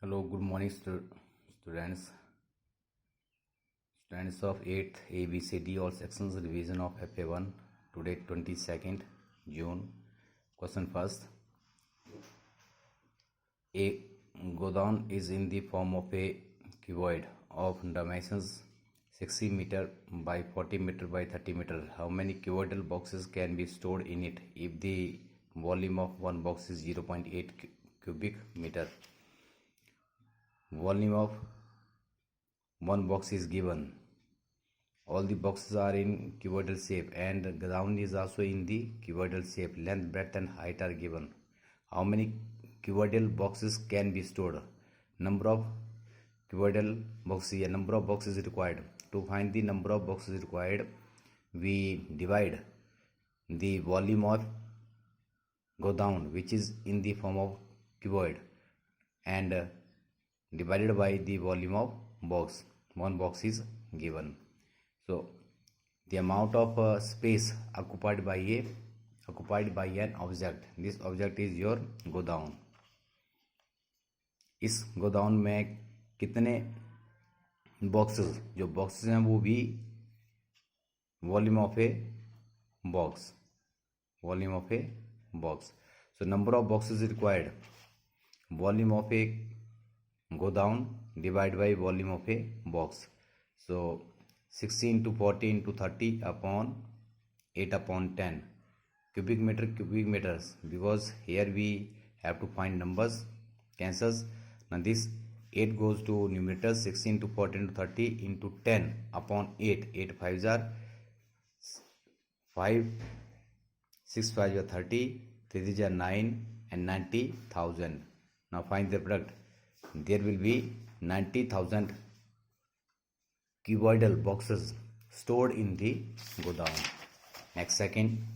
Hello, good morning, students. Students of 8th A, B, C, D, all sections revision of FA1. Today, 22nd June. Question first. A godown is in the form of a cuboid of dimensions 60 meter by 40 meter by 30 meter. How many cuboidal boxes can be stored in it if the volume of one box is 0.8 cubic meter? Volume of one box is given. All the boxes are in cuboidal shape and the ground is also in the cuboidal shape. Length, breadth and height are given. How many cuboidal boxes can be stored? Number of cuboidal boxes, number of boxes required. To find the number of boxes required, we divide the volume of godown, which is in the form of cuboid, and divided by the volume of box. One box is given. So the amount of space occupied by an object. This object is your godown. इस godown में कितने boxes, जो boxes हैं वो भी volume of a box, volume of a box. So number of boxes required, volume of a godown divided by volume of a box. So 60 into 40 into 30 upon 8 upon 10 cubic meters, because here we have to find numbers, cancels. Now this 8 goes to numerator, 60 into 40 into 30 into 10 upon 8, 8 5s are 5, 6 5s are 30, 3 3s are 9 and 90,000. Now find the product. There will be 90,000 cuboidal boxes stored in the godown. Next, second,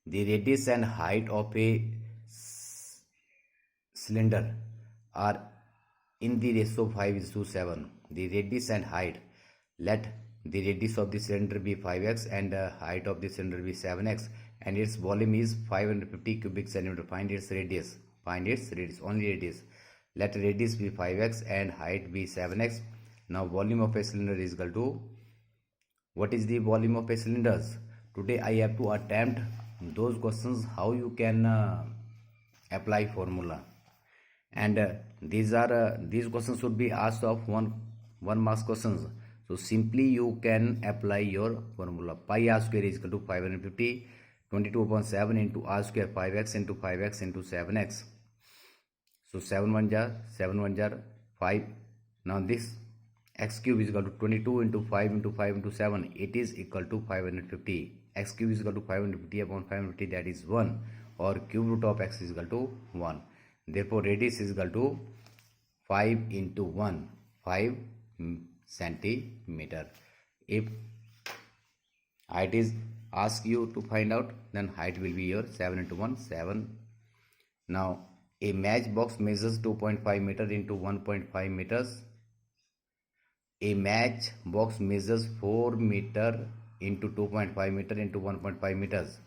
the radius and height of a cylinder are in the ratio 5:7. The radius and height, let the radius of the cylinder be 5x and height of the cylinder be 7x, and its volume is 550 cubic centimeter. Find its radius. Find its radius, only radius. Let radius be 5x and height be 7x. Now volume of a cylinder is equal to, what is the volume of a cylinder? Today I have to attempt those questions how you can apply formula, and these questions should be asked of one marks questions. So simply you can apply your formula. Pi r square is equal to 550, 22/7 into r square, 5x into 5x into 7x. So 7 1 jar 5. Now this x cube is equal to 22 into 5 into 5 into 7. It is equal to 550. X cube is equal to 550 upon 550, that is 1, or cube root of x is equal to 1. Therefore radius is equal to 5 into 1, 5 centimeter. If height is asked you to find out, then height will be your 7 into 1, 7. Now a matchbox measures 2.5 meter into 1.5 meters. A matchbox measures 4 meter into 2.5 meter into 1.5 meters.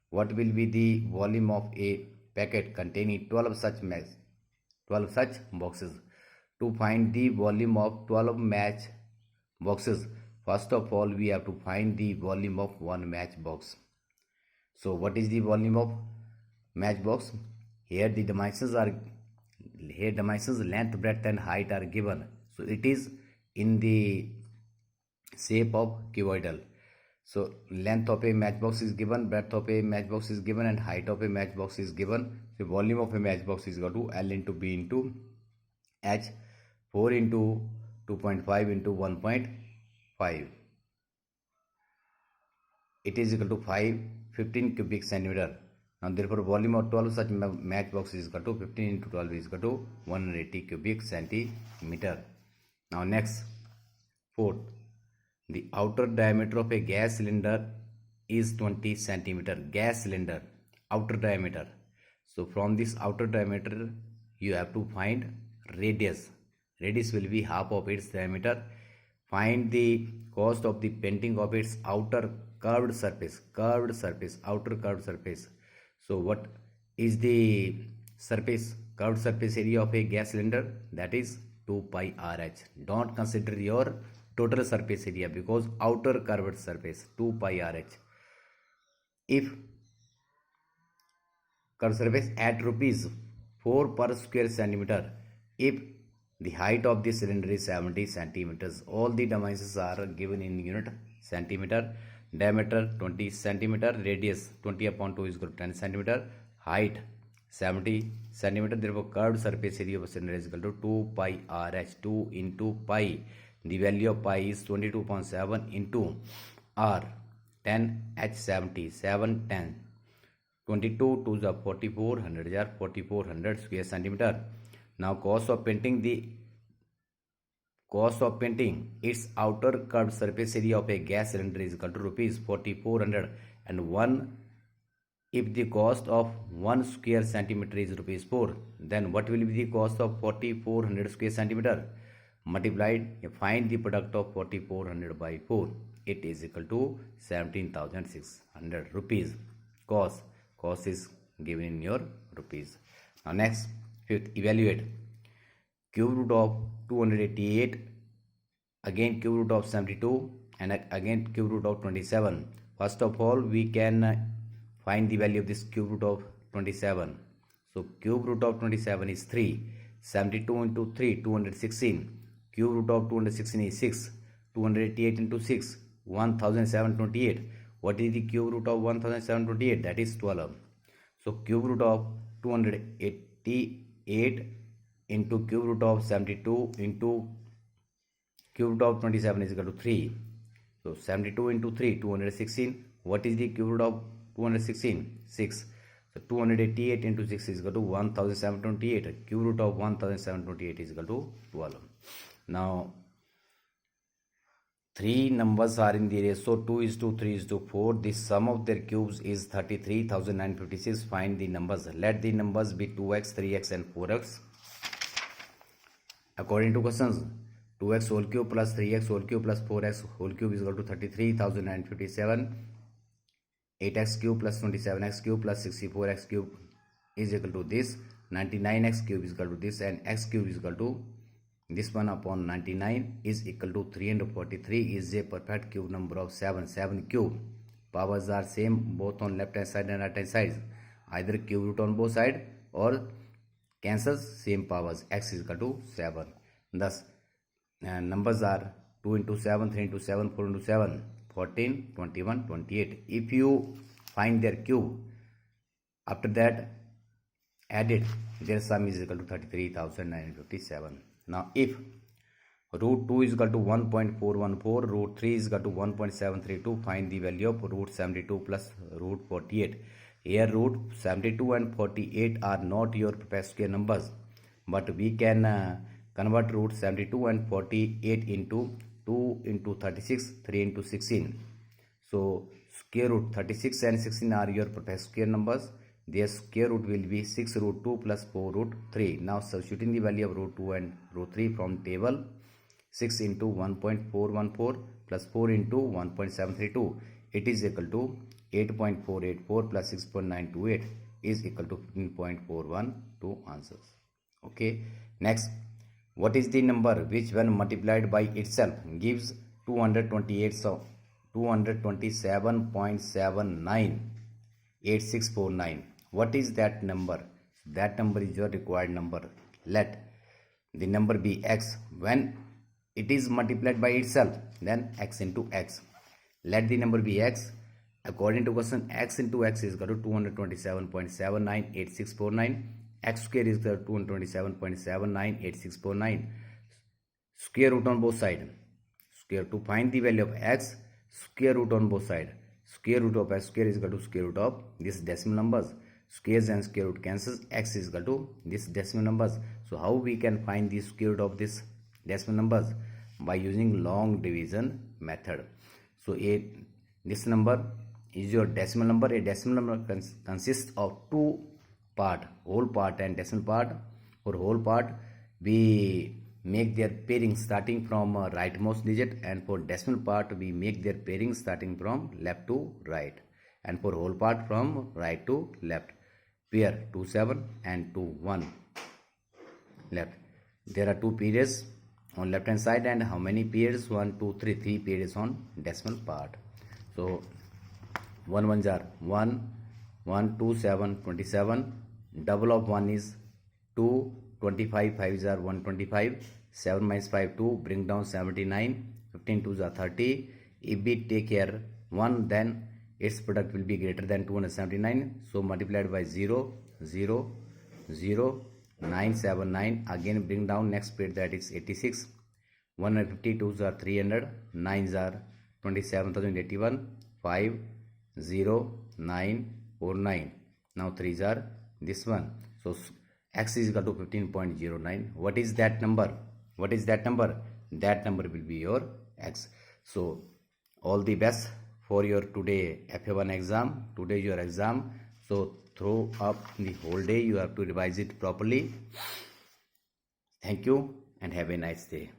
What will be the volume of a packet containing 12 such boxes? To find the volume of 12 match boxes, first of all we have to find the volume of one matchbox. So what is the volume of matchbox? Here the dimensions, length, breadth and height are given. So it is in the shape of cuboidal. So length of a matchbox is given, breadth of a matchbox is given, and height of a matchbox is given. So volume of a matchbox is equal to L into B into H, 4 into 2.5 into 1.5. It is equal to 15 cubic centimeter. Now therefore volume of 12 such matchboxes is equal to 15 into 12 is equal to 180 cubic centimeter. Now next, fourth, the outer diameter of a gas cylinder is 20 centimeter. Gas cylinder outer diameter. So from this outer diameter you have to find radius. Radius will be half of its diameter. Find the cost of the painting of its outer curved surface. So what is the surface, curved surface area of a gas cylinder, that is 2 pi RH. Don't consider your total surface area because outer curved surface 2 pi RH. If curved surface at rupees 4 per square centimeter, if the height of the cylinder is 70 centimeters, all the dimensions are given in unit centimeter, diameter 20 centimeter, radius 20 upon 2 is equal to 10 centimeter, height 70 centimeter. Therefore curved surface area of a cylinder is equal to 2 pi RH. 2 into pi, the value of pi is 22.7 into r, 10 h 70, 7 10, 22 2 is 44, 100 is 4400 square centimeter. Now cost of painting its outer curved surface area of a gas cylinder is equal to rupees 4400, and 1, if the cost of 1 square centimeter is rupees 4, then what will be the cost of 4400 square centimeter? Multiplied, find the product of 4400 by 4. It is equal to 17,600 rupees. Cost is given in your rupees. Now next, fifth, evaluate. Cube root of 288, again cube root of 72, and again cube root of 27. First of all, we can find the value of this cube root of 27. So cube root of 27 is 3. 72 into 3, 216. Cube root of 216 is 6. 288 into 6, 1728. What is the cube root of 1728? That is 12. So cube root of 288 into cube root of 72 into cube root of 27 is equal to 3. So 72 into 3, 216. What is the cube root of 216? 6. So 288 into 6 is equal to 1728. Cube root of 1728 is equal to 12. Now 3 numbers are in the ratio 2:3:4. The sum of their cubes is 33,956. Find the numbers. Let the numbers be 2x, 3x and 4x. According to questions, 2x whole cube plus 3x whole cube plus 4x whole cube is equal to 33,957. 8x cube plus 27x cube plus 64x cube is equal to this. 99x cube is equal to this, and x cube is equal to this one upon 99 is equal to 343 is a perfect cube number of 7. 7 cube. Powers are same both on left hand side and right hand side. Either cube root on both sides or cancels same powers. X is equal to 7. Thus numbers are 2 into 7, 3 into 7, 4 into 7, 14, 21, 28. If you find their cube, after that add it, their sum is equal to 33,957. Now if root 2 is equal to 1.414, root 3 is equal to 1.732, find the value of root 72 plus root 48. Here root 72 and 48 are not your perfect square numbers, but we can convert root 72 and 48 into 2 into 36, 3 into 16. So square root 36 and 16 are your perfect square numbers. Their square root will be 6 root 2 plus 4 root 3. Now substituting the value of root 2 and root 3 from table, 6 into 1.414 plus 4 into 1.732, it is equal to 8.484 plus 6.928 is equal to 15.412 answers. Okay, next, what is the number which when multiplied by itself gives 227.798649? What is that number? That number is your required number. Let the number be x. When it is multiplied by itself, then x into x. Let the number be x. According to question, x into x is equal to 227.798649. X square is equal to 227.798649. Square root on both sides. Square to find the value of x, square root on both sides. Square root of x square is equal to square root of this decimal numbers. Squares and square root cancels. X is equal to this decimal numbers. So how we can find the square root of this decimal numbers? By using long division method. So this number is your decimal number. A decimal number consists of two part, whole part and decimal part. For whole part, we make their pairing starting from rightmost digit, and for decimal part, we make their pairing starting from left to right, and for whole part from right to left. pair 2 7 and 2 1 left. There are two periods on left hand side, and how many periods? 1 2 3 3 periods on decimal part. So 1 1s are 1 1 2 7 27. Double of 1 is 2. 25 5s are 125. 7 minus 5 2, bring down 79. 15 2s are 30. If we take here 1, then its product will be greater than 279. So multiplied by 0 0 0 9 7 9. Again bring down next pair, that is 86. 152s are 300. 9s are 27,081. 5 0 9 4 9. Now 3s are this one. So x is equal to 15.09. What is that number? What is that number? That number will be your x. So all the best for your today FA1 exam. Today your exam. So throughout the whole day you have to revise it properly. Thank you and have a nice day.